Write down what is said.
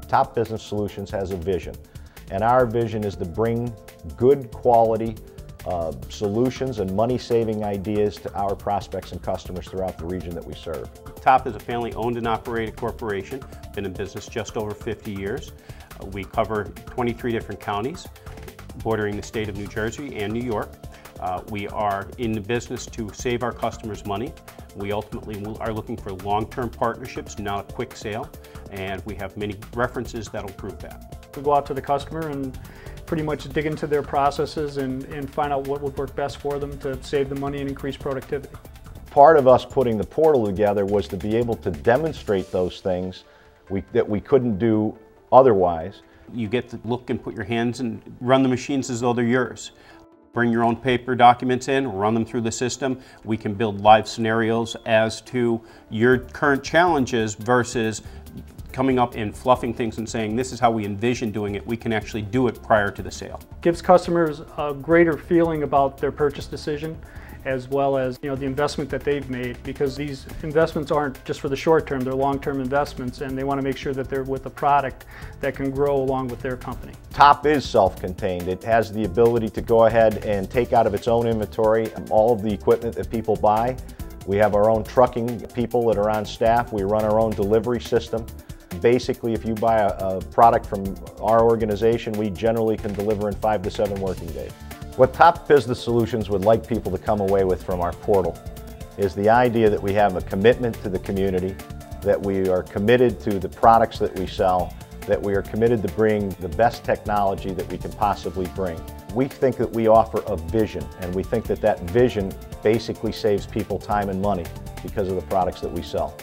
Top Business Solutions has a vision, and our vision is to bring good quality solutions and money-saving ideas to our prospects and customers throughout the region that we serve. Top is a family-owned and operated corporation, been in business just over 50 years. We cover 23 different counties, bordering the state of New Jersey and New York. We are in the business to save our customers money. We ultimately are looking for long-term partnerships, not a quick sale, and we have many references that'll prove that. We go out to the customer and pretty much dig into their processes and find out what would work best for them to save the money and increase productivity. Part of us putting the portal together was to be able to demonstrate those things that we couldn't do otherwise. You get to look and put your hands and run the machines as though they're yours. Bring your own paper documents in, run them through the system. We can build live scenarios as to your current challenges versus coming up and fluffing things and saying this is how we envision doing it. We can actually do it prior to the sale. Gives customers a greater feeling about their purchase decision, as well as the investment that they've made, because these investments aren't just for the short term, they're long-term investments, and they want to make sure that they're with a product that can grow along with their company. Top is self-contained. It has the ability to go ahead and take out of its own inventory all of the equipment that people buy. We have our own trucking people that are on staff. We run our own delivery system. Basically, if you buy a product from our organization, we generally can deliver in 5 to 7 working days. What Top Business Solutions would like people to come away with from our portal is the idea that we have a commitment to the community, that we are committed to the products that we sell, that we are committed to bring the best technology that we can possibly bring. We think that we offer a vision, and we think that that vision basically saves people time and money because of the products that we sell.